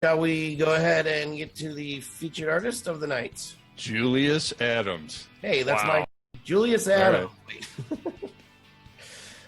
Shall we go ahead and get to the featured artist of the night? Julius Adams. Hey, that's Wow. my Julius Adams.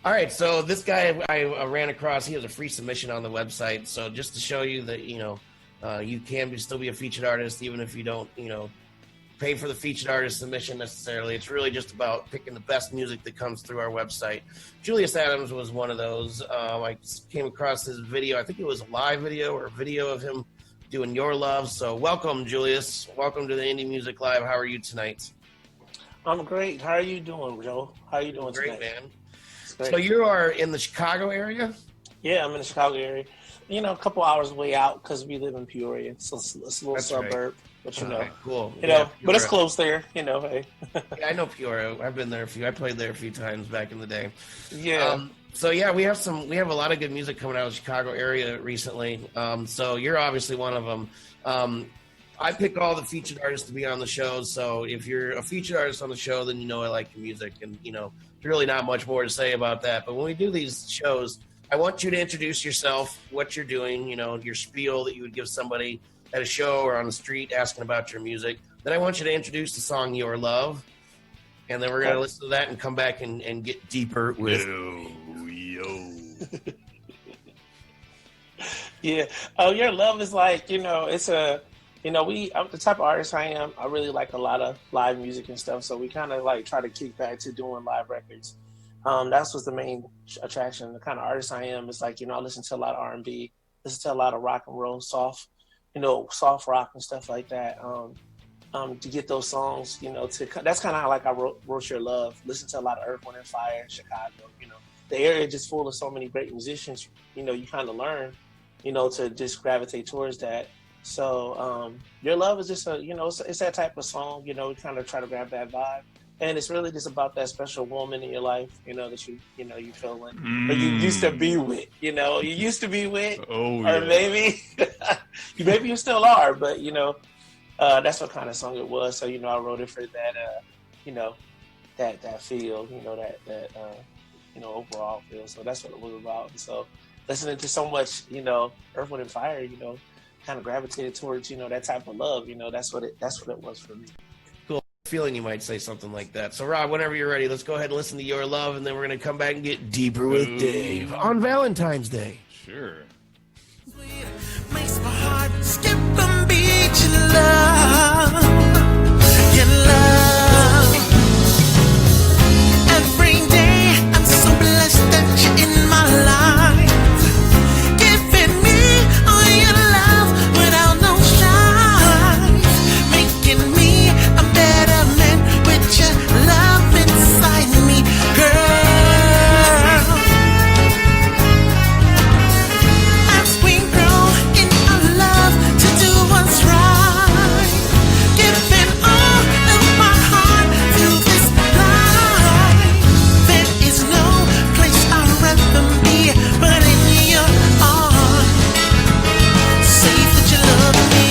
All right, so this guy I ran across, he has a free submission on the website. So just to show you that, you can still be a featured artist even if you don't, pay for the featured artist submission necessarily. It's really just about picking the best music that comes through our website. Julius Adams was one of those. I came across his video. I think it was a live video or a video of him doing Your Love. So welcome, Julius. Welcome to the Indie Music Live. How are you tonight? I'm great. How are you doing, Joe? How are you doing Great, tonight? man. Great. So you are in the Chicago area? Yeah, I'm in the Chicago area. A couple hours away out because we live in Peoria. So it's a little That's suburb, right. but Cool. but it's close there. Hey. Yeah, I know Peoria. I've been there I played there a few times back in the day. Yeah. So yeah, we have a lot of good music coming out of the Chicago area recently. So you're obviously one of them. I pick all the featured artists to be on the show. So if you're a featured artist on the show, then I like your music, and there's really not much more to say about that. But when we do these shows, I want you to introduce yourself, what you're doing, your spiel that you would give somebody at a show or on the street asking about your music. Then I want you to introduce the song Your Love, and then we're going to listen to that and come back and get deeper with Yo. Yeah. Oh, Your Love is like, it's I'm the type of artist I am. I really like a lot of live music and stuff. So we kind of like try to kick back to doing live records. That's what's the main attraction. The kind of artist I am is like, I listen to a lot of R&B, listen to a lot of rock and roll, soft rock and stuff like that. To get those songs, that's kind of how like I wrote Your Love. Listen to a lot of Earth, Wind and Fire, Chicago. The area is just full of so many great musicians. You kind of learn, to just gravitate towards that. So Your Love is just it's that type of song. We kind of try to grab that vibe. And it's really just about that special woman in your life, that you feel like, or you used to be with, you used to be with, or maybe, maybe you still are, but that's what kind of song it was. So I wrote it for that, that feel, that overall feel. So that's what it was about. And so listening to so much, Earth, Wind and Fire, kind of gravitated towards, that type of love. That's what it was for me. Feeling you might say something like that. So Rob, whenever you're ready, let's go ahead and listen to Your Love, and then we're going to come back and get deeper with Dave on Valentine's Day. Sure. Makes my heart skip and beat your love. Your love. Every day I'm so blessed that you're in my life. Giving me all your love without no strife. Making me a better man with your love inside me, girl. As we grow in our love to do what's right, giving all of my heart to this life. There is no place I'd rather be but in your arms. Say that you love me.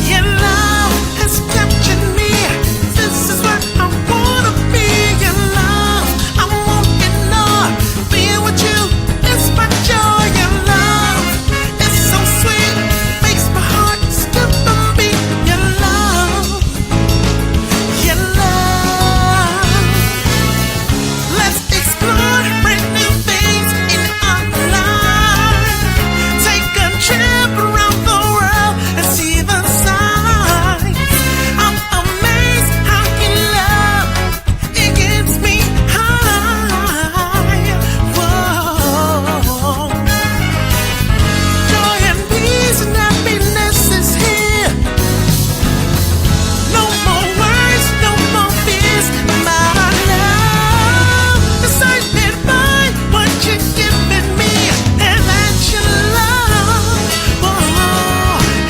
Your love has captured me. This is what I wanna be. Your love, I want it more. Being with you is my joy. Your love is so sweet, makes my heart skip and beat. Your love, your love. Let's explore brand new things in our life. Take a trip around the world and see the signs. I'm amazed how your love, it gets me high. Whoa. Joy and peace and happiness is here. No more worries, no more fears about our love. Excited by what you're giving me, and that your love,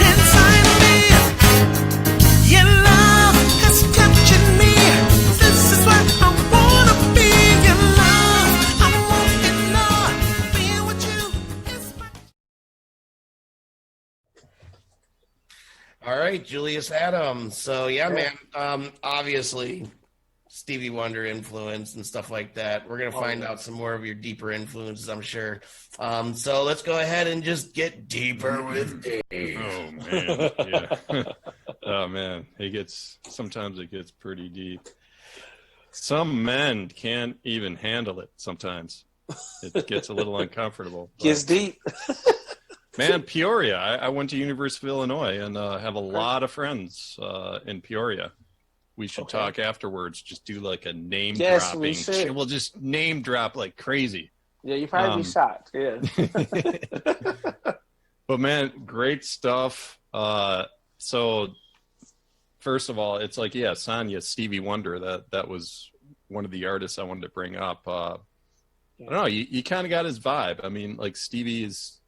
inside me. Your love has captured me. This is what I wanna be. Your love, I want it more. Being with you is my. All right, Julius Adams. So yeah, man. Obviously, Stevie Wonder influence and stuff like that. We're gonna find out some more of your deeper influences, I'm sure. So let's go ahead and just get deeper with Dave. Oh man, yeah. Oh man, sometimes it gets pretty deep. Some men can't even handle it. Sometimes it gets a little uncomfortable. Gets deep. Man, Peoria. I went to University of Illinois and have a lot of friends in Peoria. We should talk afterwards. Just do like a name dropping. We should. We'll just name drop like crazy. Yeah, you probably be shocked. Yeah. But man, great stuff. So first of all, it's like, yeah, Sonya, Stevie Wonder. That was one of the artists I wanted to bring up. I don't know. You kind of got his vibe. I mean, like Stevie is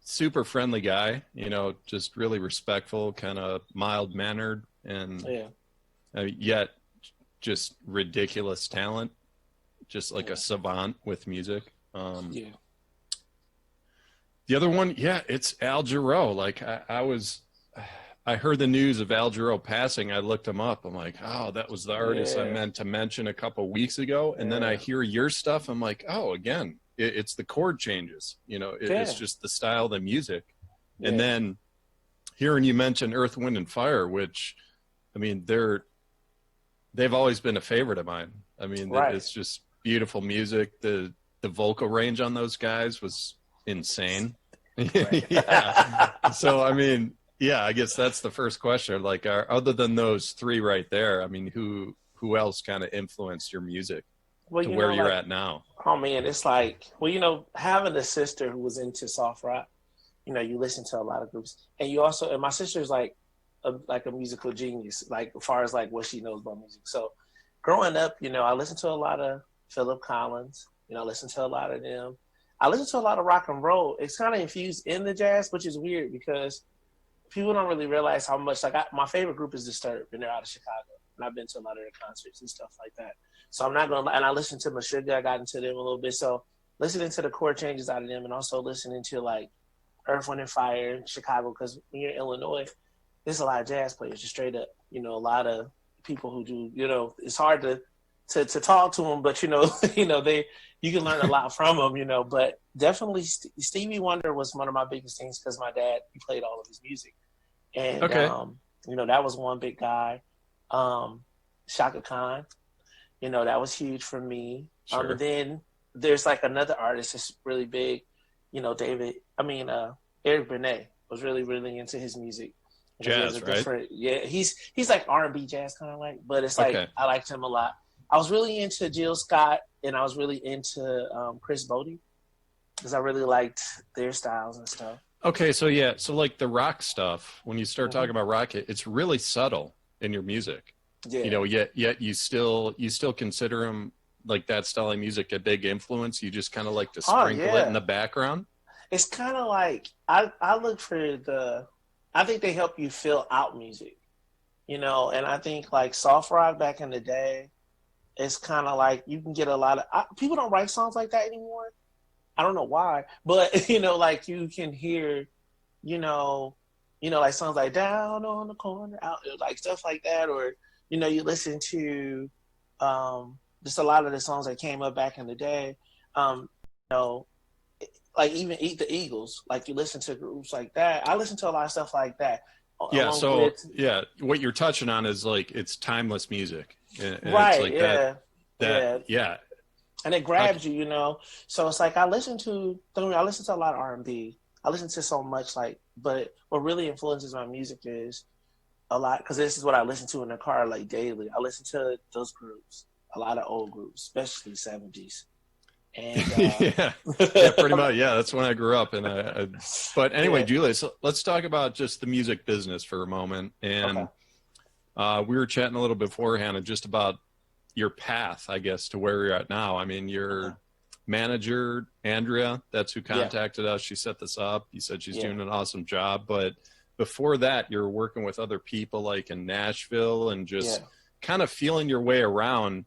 super friendly guy. You know, just really respectful, kind of mild mannered, and yet just ridiculous talent. Just like a savant with music. The other one, it's Al Jarreau. Like I heard the news of Al Jarreau passing. I looked him up. I'm like, oh, that was the artist I meant to mention a couple weeks ago. And then I hear your stuff. I'm like, oh, again, it's the chord changes. You know, it's just the style of the music. Yeah. And then hearing you mention Earth, Wind, and Fire, which, I mean, they've always been a favorite of mine. I mean, it's just beautiful music. The vocal range on those guys was insane. So, I mean, I guess that's the first question. Like, other than those three right there, I mean, who else kind of influenced your music to where you're at now? Oh man, it's like, well, you know, having a sister who was into soft rock, you know, you listen to a lot of groups, and you also, and my sister's like a musical genius, like as far as like what she knows about music. So growing up, you know, I listened to a lot of Philip Collins, you know, I listened to a lot of them. I listened to a lot of rock and roll. It's kind of infused in the jazz, which is weird because people don't really realize how much, like, my favorite group is Disturbed, and they're out of Chicago, and I've been to a lot of their concerts and stuff like that. So I'm not going to, and I listened to Meshuggah, I got into them a little bit. So listening to the chord changes out of them, and also listening to like Earth, Wind, and Fire in Chicago, because when you're in Illinois, there's a lot of jazz players, just straight up, you know, a lot of people who do, you know, it's hard to talk to them, but you know, you can learn a lot from them, you know. But definitely Stevie Wonder was one of my biggest things because my dad, he played all of his music, and you know, that was one big guy. Shaka Khan, you know, that was huge for me. Sure. And then there's like another artist that's really big, you know, Eric Benet was really, really into his music. Jazz, right? Yeah, he's like R&B jazz kind of like, but it's like, I liked him a lot. I was really into Jill Scott, and I was really into Chris Bodie because I really liked their styles and stuff. Okay, so so like the rock stuff, when you start talking about rock, it's really subtle in your music. Yeah. You know, yet you still consider them, like, that style of music, a big influence. You just kind of like to sprinkle it in the background. It's kind of like I look for I think they help you fill out music, you know, and I think like soft rock back in the day, it's kind of like you can get a lot of people don't write songs like that anymore. I don't know why, but you know, like you can hear, you know, like songs like Down on the Corner, out, like stuff like that, or you know, you listen to just a lot of the songs that came up back in the day. You know, like even Eat the Eagles, like you listen to groups like that. I listen to a lot of stuff like that. Yeah. So what you're touching on is like, it's timeless music. And right. It's like that. And it grabs you, you know? So it's like, I listen to a lot of R&B. I listen to so much, like, but what really influences my music is a lot, because this is what I listen to in the car, like, daily. I listen to those groups, a lot of old groups, especially 70s. And pretty much. Yeah, that's when I grew up. And but anyway, Julius, let's talk about just the music business for a moment. And we were chatting a little beforehand and just about your path, I guess, to where you're at now. I mean, your manager, Andrea, that's who contacted us. She set this up. You said she's doing an awesome job. But before that, you're working with other people like in Nashville and just kind of feeling your way around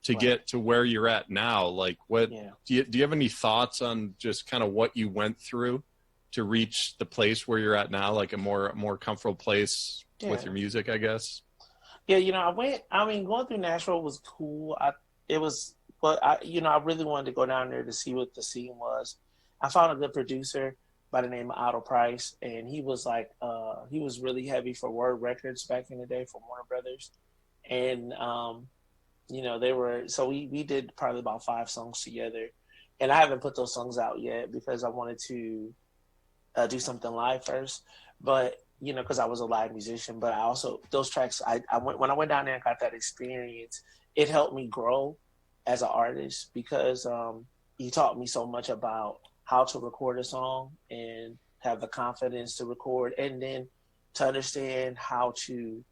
to get to where you're at now. Like, what do you have any thoughts on just kind of what you went through to reach the place where you're at now, like a more comfortable place with your music, I guess? Yeah, going through Nashville was cool. I really wanted to go down there to see what the scene was. I found a good producer by the name of Otto Price, and he was he was really heavy for Word Records back in the day for Warner Brothers. And, we did probably about 5 songs together. And I haven't put those songs out yet because I wanted to do something live first. But, because I was a live musician, but I also, those tracks, when I went down there and got that experience, it helped me grow as an artist because he taught me so much about how to record a song and have the confidence to record and then to understand how to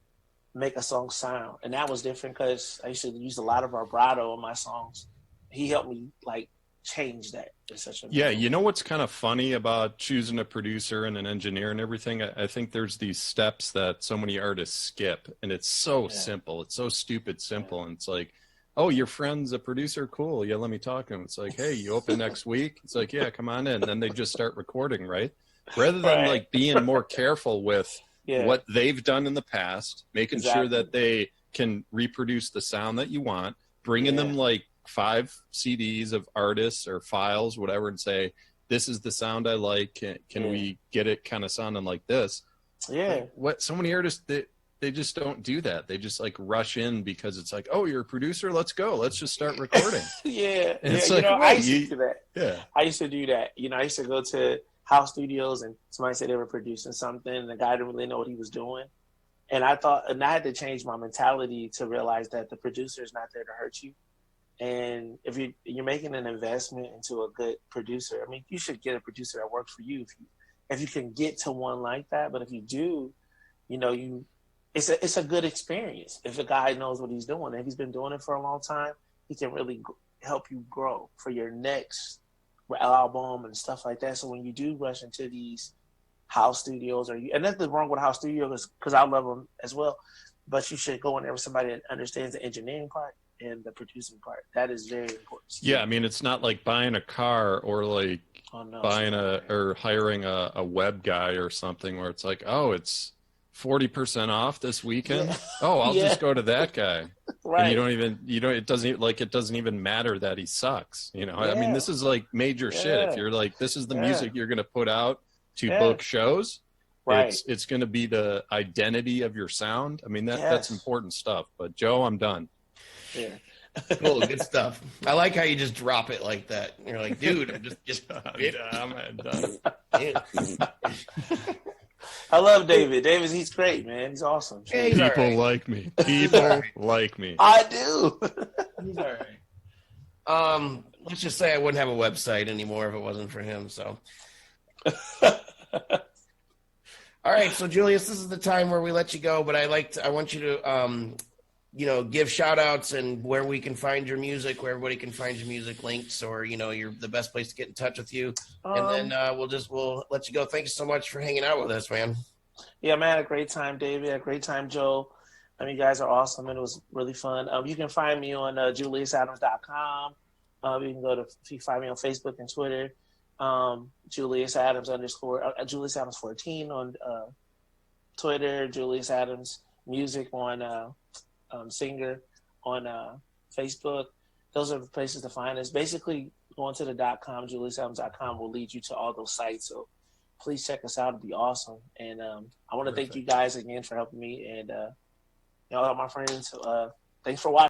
make a song sound. And that was different because I used to use a lot of vibrato in my songs. He helped me change that in such a Yeah, you know what's kind of funny about choosing a producer and an engineer and everything? I think there's these steps that so many artists skip, and it's so simple. It's so stupid simple. And it's like, oh, your friend's a producer? Cool. Yeah, let me talk to him. It's like, hey, you open next week? It's like, yeah, come on in. And then they just start recording, right? Rather than being more careful with what they've done in the past, making sure that they can reproduce the sound that you want, bringing them 5 CDs of artists or files, whatever, and say, this is the sound I like. Can we get it kind of sounding like this? Yeah. What so many artists they just don't do that. They just rush in because it's like, oh, you're a producer. Let's go. Let's just start recording. And it's I used to do that. Yeah. I used to do that. I used to go to house studios and somebody said they were producing something and the guy didn't really know what he was doing. And I had to change my mentality to realize that the producer is not there to hurt you. And if you're making an investment into a good producer, I mean, you should get a producer that works for you if you can get to one like that. But if you do, it's a good experience. If a guy knows what he's doing, if he's been doing it for a long time, he can really help you grow for your next album and stuff like that. So when you do rush into these house studios, and nothing wrong with house studios because I love them as well, but you should go in there with somebody that understands the engineering part and the producing part. That is very important. Yeah, I mean, it's not like buying a car or buying or hiring a web guy or something where it's like, oh, it's 40% off this weekend. Oh, I'll just go to that guy. Right. And it doesn't even matter that he sucks. I mean, this is major shit. If you're this is the music you're going to put out to book shows. Right. It's going to be the identity of your sound. I mean, that's important stuff. But Joe, I'm done. Yeah. Cool, good stuff. I like how you just drop it like that. You're like, dude, I'm just I'm done. I love David. He's great, man. He's awesome. Hey, people like me. People like me. I do. He's all right. Let's just say I wouldn't have a website anymore if it wasn't for him. So, all right. So, Julius, this is the time where we let you go, but I want you to give shout outs and where we can find your music, where everybody can find your music links, or, you're the best place to get in touch with you. And then we'll let you go. Thank you so much for hanging out with us, man. Yeah, man, I had a great time, David. I had a great time, Joe. I mean, you guys are awesome, and it was really fun. You can find me on JuliusAdams.com. You can find me on Facebook and Twitter. Julius Adams Julius Adams 14 on Twitter. Julius Adams Music on Singer on Facebook. Those are the places to find us. Basically, going to the .com, JuliusAdams.com will lead you to all those sites. So please check us out. It'd be awesome. And I want to thank you guys again for helping me and all my friends. Thanks for watching.